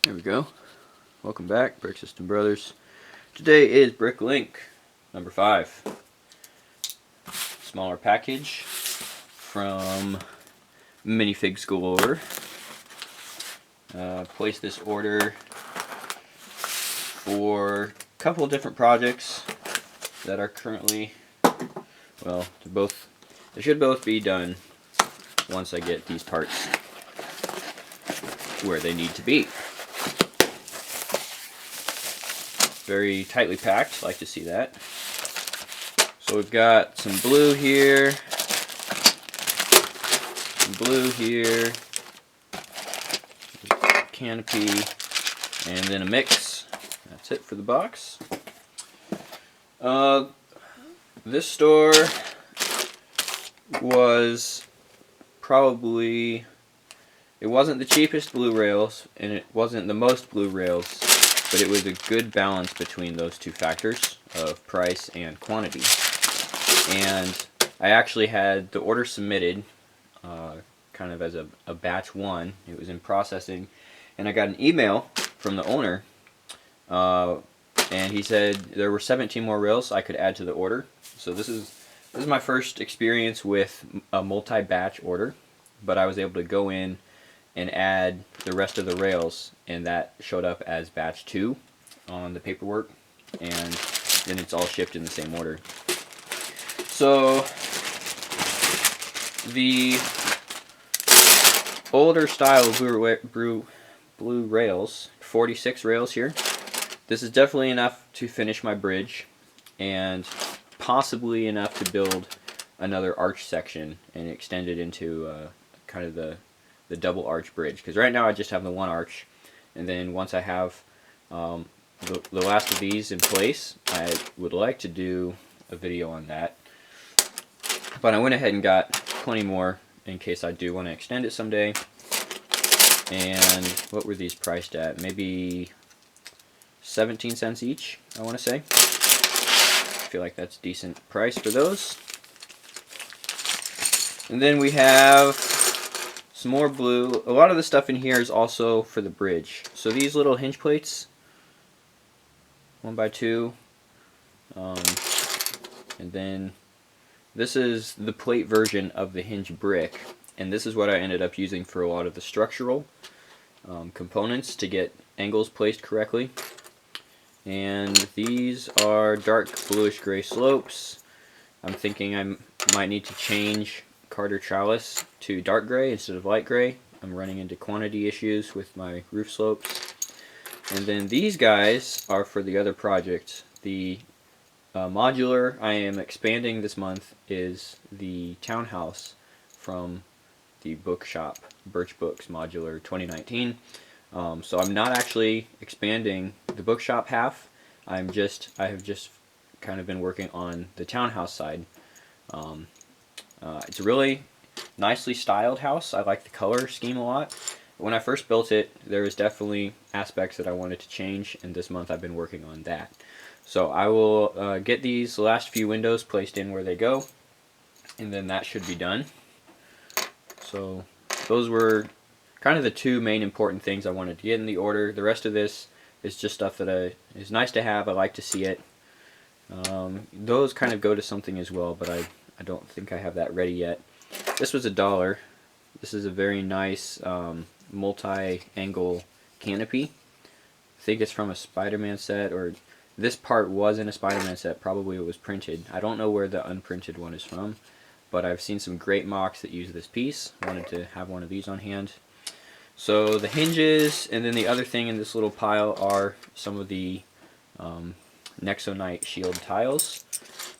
There we go. Welcome back, Brick System Brothers. Today is Bricklink number 5. Smaller package from Minifig School Order. Placed this order for a couple of different projects that are currently, well, they should both be done once I get these parts where they need to be. Very tightly packed, like to see that. So we've got some blue here, canopy, and then a mix. That's it for the box. This store was probably, it wasn't the cheapest blue rails, and it wasn't the most blue rails, but it was a good balance between those two factors of price and quantity. And I actually had the order submitted kind of as a batch 1. It was in processing, and I got an email from the owner, and he said there were 17 more rails I could add to the order. So this is my first experience with a multi-batch order, but I was able to go in and add the rest of the rails, and that showed up as batch 2 on the paperwork, and then it's all shipped in the same order. So the older style blue rails, 46 rails here. This is definitely enough to finish my bridge, and possibly enough to build another arch section and extend it into kind of the double arch bridge, because right now I just have the one arch, and then once I have the last of these in place, I would like to do a video on that. But I went ahead and got plenty more in case I do want to extend it someday. And what were these priced at? Maybe 17 cents each, I want to say. I feel like that's a decent price for those. And then we have some more blue. A lot of the stuff in here is also for the bridge. So these little hinge plates, 1x2, and then this is the plate version of the hinge brick, and this is what I ended up using for a lot of the structural components to get angles placed correctly. And these are dark bluish gray slopes. I'm thinking I might need to change Carter trellis to dark gray instead of light gray. I'm running into quantity issues with my roof slopes. And then these guys are for the other project. The modular I am expanding this month is the townhouse from the bookshop, Birch Books Modular 2019. So I'm not actually expanding the bookshop half. I have just kind of been working on the townhouse side. It's a really nicely styled house. I like the color scheme a lot. When I first built it, there was definitely aspects that I wanted to change, and this month I've been working on that. So I will get these last few windows placed in where they go, and then that should be done. So those were kind of the two main important things I wanted to get in the order. The rest of this is just stuff that is nice to have. I like to see it. Those kind of go to something as well, but I don't think I have that ready yet. This was $1. This is a very nice multi-angle canopy. I think it's from a Spider-Man set, or this part was in a Spider-Man set. Probably it was printed. I don't know where the unprinted one is from, but I've seen some great mocks that use this piece. Wanted to have one of these on hand. So the hinges, and then the other thing in this little pile are some of the Nexonite shield tiles,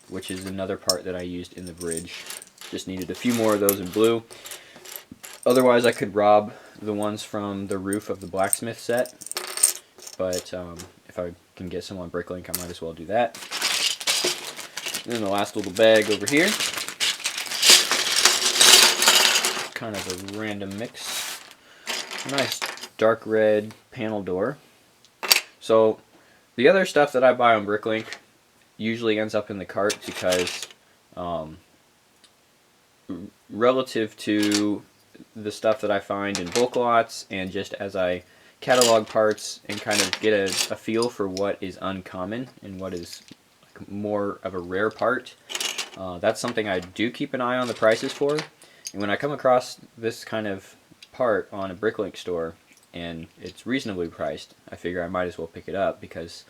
which is another part that I used in the bridge. Just needed a few more of those in blue. Otherwise I could rob the ones from the roof of the blacksmith set, but if I can get some on Bricklink, I might as well do that. And then the last little bag over here, kind of a random mix. Nice dark red panel door. So the other stuff that I buy on Bricklink usually ends up in the cart because relative to the stuff that I find in bulk lots and just as I catalog parts and kind of get a feel for what is uncommon and what is like more of a rare part. That's something I do keep an eye on the prices for. And when I come across this kind of part on a Bricklink store and it's reasonably priced, I figure I might as well pick it up, because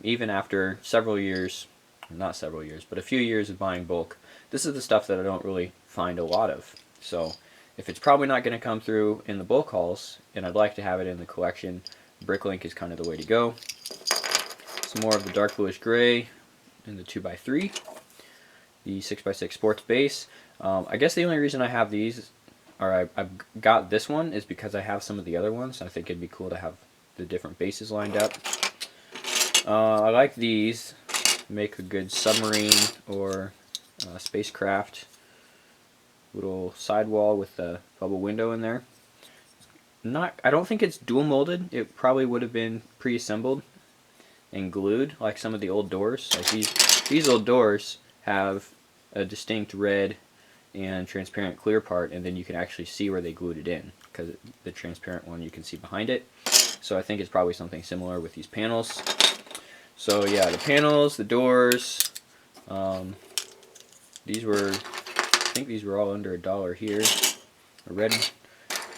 even after several years, not several years, but a few years of buying bulk, this is the stuff that I don't really find a lot of. So if it's probably not going to come through in the bulk hauls, and I'd like to have it in the collection, Bricklink is kind of the way to go. Some more of the dark bluish gray in the 2x3, the 6x6 sports base. I guess the only reason I have these, or I've got this one, is because I have some of the other ones. I think it'd be cool to have the different bases lined up. I like these. Make a good submarine or spacecraft little sidewall with the bubble window in there. I don't think it's dual molded. It probably would have been pre-assembled and glued like some of the old doors. Like these old doors have a distinct red and transparent clear part, and then you can actually see where they glued it in, because the transparent one you can see behind it. So I think it's probably something similar with these panels. So yeah, the panels, the doors, these were, I think these were all under $1 here. A red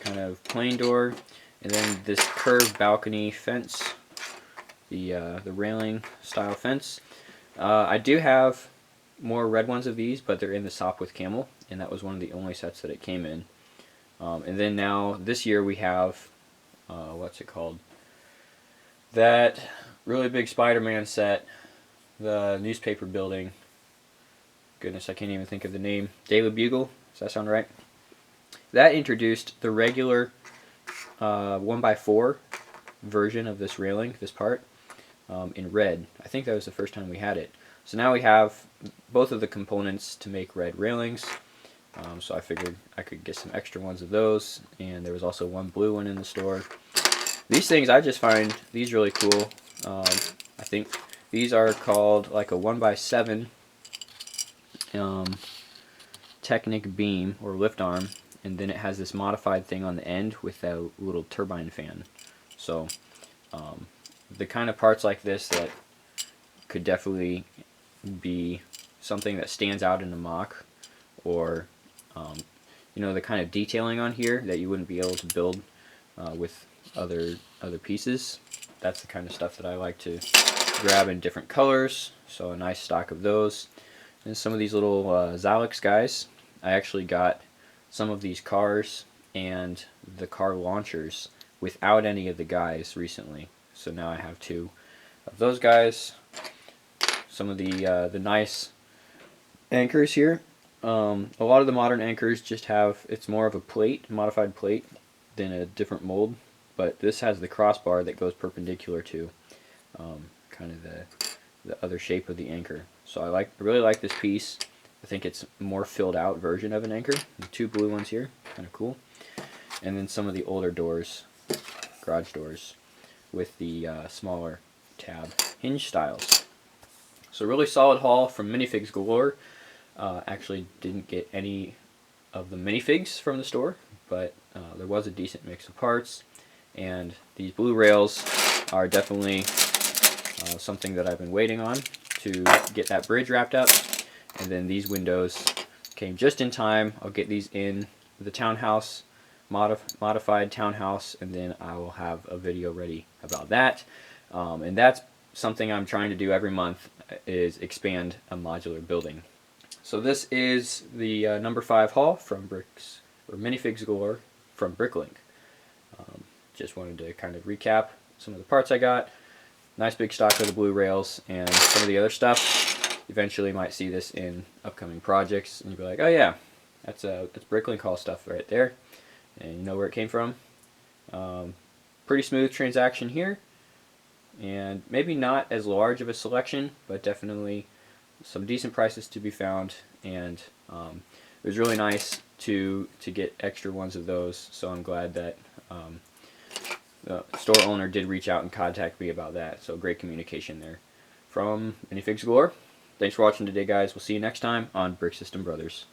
kind of plain door, and then this curved balcony fence, the railing style fence. I do have more red ones of these, but they're in the Sop with Camel, and that was one of the only sets that it came in. And then now this year we have, what's it called? That really big Spider-Man set, the newspaper building. Goodness, I can't even think of the name. Daily Bugle, does that sound right? That introduced the regular 1x4 version of this railing, this part, in red. I think that was the first time we had it. So now we have both of the components to make red railings. So I figured I could get some extra ones of those, and there was also one blue one in the store. These things, I just find these really cool. I think these are called like a 1x7 Technic beam or lift arm, and then it has this modified thing on the end with a little turbine fan. So the kind of parts like this that could definitely be something that stands out in a mock, or you know, the kind of detailing on here that you wouldn't be able to build with other pieces. That's the kind of stuff that I like to grab in different colors. So a nice stock of those. And some of these little Xylex guys. I actually got some of these cars and the car launchers without any of the guys recently. So now I have 2 of those guys. Some of the nice anchors here. A lot of the modern anchors just have, it's more of a plate, modified plate, than a different mold. But this has the crossbar that goes perpendicular to kind of the other shape of the anchor. So I really like this piece. I think it's a more filled out version of an anchor. The 2 blue ones here, kind of cool. And then some of the older doors, garage doors, with the smaller tab hinge styles. So really solid haul from Minifigs Galore. Actually didn't get any of the minifigs from the store, but there was a decent mix of parts. And these blue rails are definitely something that I've been waiting on to get that bridge wrapped up. And then these windows came just in time. I'll get these in the townhouse, modified townhouse, and then I will have a video ready about that. And that's something I'm trying to do every month, is expand a modular building. So this is the number 5 haul from Minifigs Galore from Bricklink. Just wanted to kind of recap some of the parts I got. Nice big stock of the blue rails and some of the other stuff. Eventually might see this in upcoming projects and you'll be like, oh yeah, that's Bricklink haul stuff right there. And you know where it came from. Pretty smooth transaction here. And maybe not as large of a selection, but definitely some decent prices to be found. And it was really nice to get extra ones of those. So I'm glad that the store owner did reach out and contact me about that. So great communication there from Minifigs Galore. Thanks for watching today, guys. We'll see you next time on Brick System Brothers.